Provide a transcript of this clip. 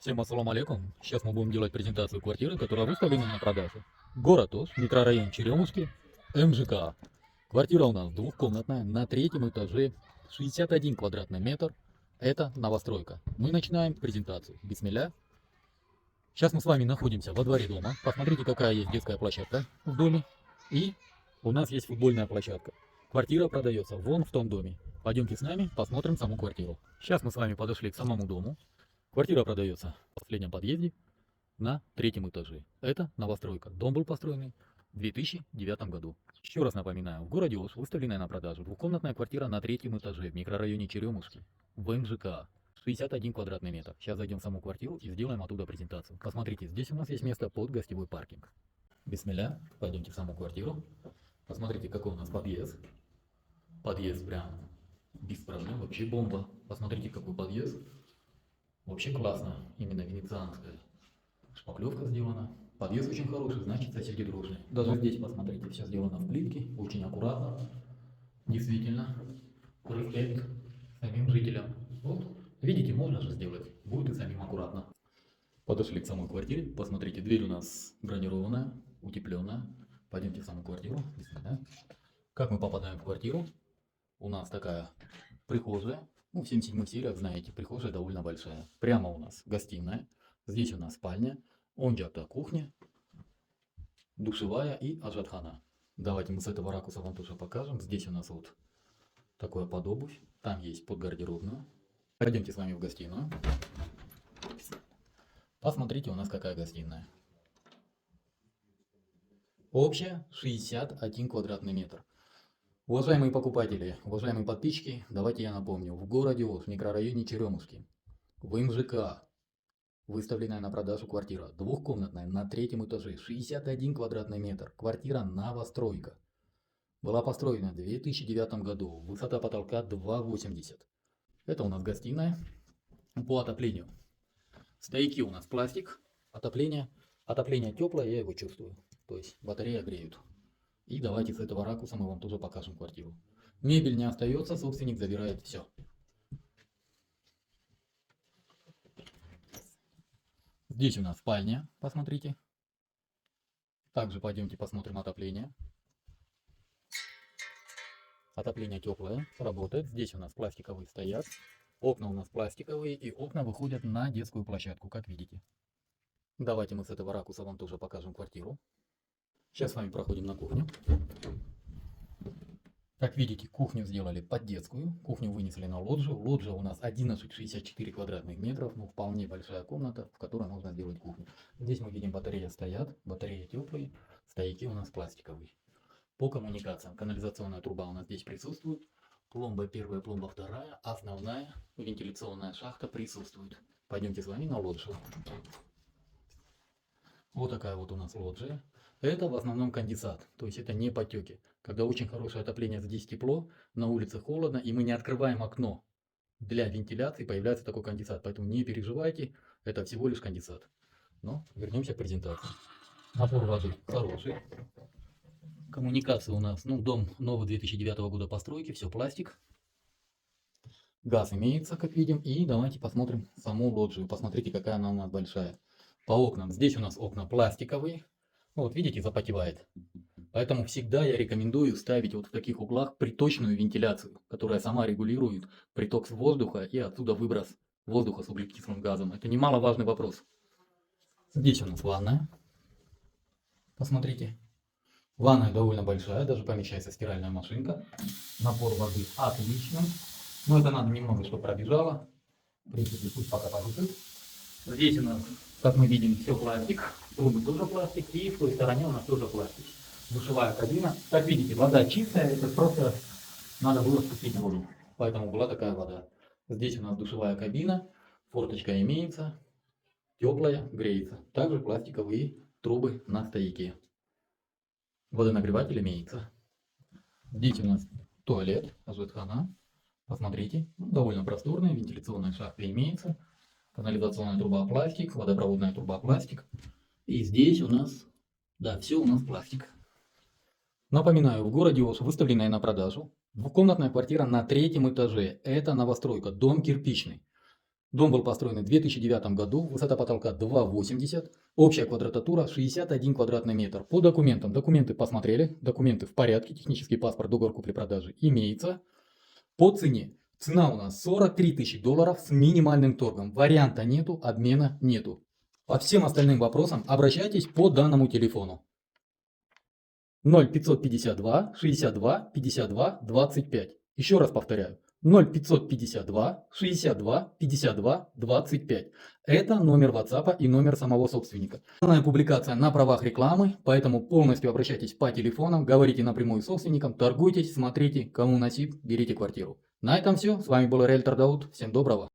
Всем ассаламу алейкум. Сейчас мы будем делать презентацию квартиры, которая выставлена на продажу. Город Ош, микрорайон Черемушки, МЖК. Квартира у нас двухкомнатная, на третьем этаже, 61 квадратный метр. Это новостройка. Мы начинаем презентацию. Бисмилля. Сейчас мы с вами находимся во дворе дома. Посмотрите, какая есть детская площадка в доме. И у нас есть футбольная площадка. Квартира продается вон в том доме. Пойдемте с нами, посмотрим саму квартиру. Сейчас мы с вами подошли к самому дому. Квартира продается в последнем подъезде на третьем этаже. Это новостройка. Дом был построен в 2009 году. Еще раз напоминаю, в городе Ош выставленная на продажу двухкомнатная квартира на третьем этаже в микрорайоне Черемушки в МЖК. 61 квадратный метр. Сейчас зайдем в саму квартиру и сделаем оттуда презентацию. Посмотрите, здесь у нас есть место под гостевой паркинг. Бисмилля. Пойдемте в саму квартиру. Посмотрите, какой у нас подъезд. Подъезд прям без проблем. Вообще бомба. Посмотрите, какой подъезд. Вообще классно, именно венецианская шпаклевка сделана. Подъезд очень хороший, значит соседи дружные. Даже здесь, посмотрите, все сделано в плитке, очень аккуратно. Действительно, респект самим жителям. Вот, видите, можно же сделать, будет и самим аккуратно. Подошли к самой квартире, посмотрите, дверь у нас бронированная, утепленная. Пойдемте в саму квартиру. Как мы попадаем в квартиру? У нас такая прихожая. Ну, в 77 сериях, знаете, прихожая довольно большая. Прямо у нас гостиная. Здесь у нас спальня. Онджакта кухня. Душевая и ажатхана. Давайте мы с этого ракурса вам тоже покажем. Здесь у нас вот такое подобувь. Там есть подгардеробную. Пойдемте с вами в гостиную. Посмотрите, у нас какая гостиная. Общая 61 квадратный метр. Уважаемые покупатели, уважаемые подписчики, давайте я напомню, в городе Ош, в микрорайоне Черемушки, в МЖК, выставленная на продажу квартира, двухкомнатная, на третьем этаже, 61 квадратный метр, квартира новостройка. Была построена в 2009 году, высота потолка 2,80. Это у нас гостиная по отоплению. Стояки у нас пластик, отопление теплое, я его чувствую, то есть батареи греют. И давайте с этого ракурса мы вам тоже покажем квартиру. Мебель не остается, собственник забирает все. Здесь у нас спальня, посмотрите. Также пойдемте посмотрим отопление. Отопление теплое, работает. Здесь у нас пластиковые стоят. Окна у нас пластиковые, и окна выходят на детскую площадку, как видите. Давайте мы с этого ракурса вам тоже покажем квартиру. Сейчас с вами проходим на кухню. Как видите, кухню сделали под детскую. Кухню вынесли на лоджию. Лоджия у нас 11,64 квадратных метров. Ну, вполне большая комната, в которой можно сделать кухню. Здесь мы видим, батареи стоят. Батареи теплые. Стояки у нас пластиковые. По коммуникациям. Канализационная труба у нас здесь присутствует. Пломба первая, пломба вторая. Основная вентиляционная шахта присутствует. Пойдемте с вами на лоджию. Вот такая вот у нас лоджия. Это в основном конденсат, то есть это не потеки. Когда очень хорошее отопление, здесь тепло, на улице холодно, и мы не открываем окно для вентиляции, появляется такой конденсат. Поэтому не переживайте, это всего лишь конденсат. Но вернемся к презентации. Напор воды хороший. Коммуникация у нас, ну, дом новый 2009 года постройки, все пластик. Газ имеется, как видим. И давайте посмотрим саму лоджию. Посмотрите, какая она у нас большая. По окнам. Здесь у нас окна пластиковые. Вот видите, запотевает. Поэтому всегда я рекомендую ставить вот в таких углах приточную вентиляцию, которая сама регулирует приток воздуха и отсюда выброс воздуха с углекислым газом. Это немаловажный вопрос. Здесь у нас ванная. Посмотрите. Ванная довольно большая, даже помещается стиральная машинка. Напор воды отличный. Но это надо немного, чтобы пробежало. В принципе, пусть пока побежит. Здесь у нас, как мы видим, все пластик. Трубы тоже пластик. И в той стороне у нас тоже пластик. Душевая кабина. Как видите, вода чистая. Это просто надо было спустить воду. Поэтому была такая вода. Здесь у нас душевая кабина. Форточка имеется. Теплая, греется. Также пластиковые трубы на стояке. Водонагреватель имеется. Здесь у нас туалет, ажатхана. Посмотрите, довольно просторная, вентиляционная шахта имеется. Канализационная труба пластик, водопроводная труба пластик. И здесь у нас, да, все у нас пластик. Напоминаю, в городе Ош выставленная на продажу двухкомнатная квартира на третьем этаже. Это новостройка, дом кирпичный. Дом был построен в 2009 году, высота потолка 2,80, общая квадратура 61 квадратный метр. По документам, документы посмотрели, документы в порядке, технический паспорт, договор купли-продажи имеется. По цене. Цена у нас 43 тысячи долларов с минимальным торгом. Варианта нету, обмена нету. По всем остальным вопросам обращайтесь по данному телефону. 0552 62 52 25. Еще раз повторяю. 0552 62 52 25. Это номер WhatsApp и номер самого собственника. Данная публикация на правах рекламы, поэтому полностью обращайтесь по телефонам, говорите напрямую с собственником, торгуйтесь, смотрите, кому насип, берите квартиру. На этом все. С вами был риэлтор Дауд. Всем доброго.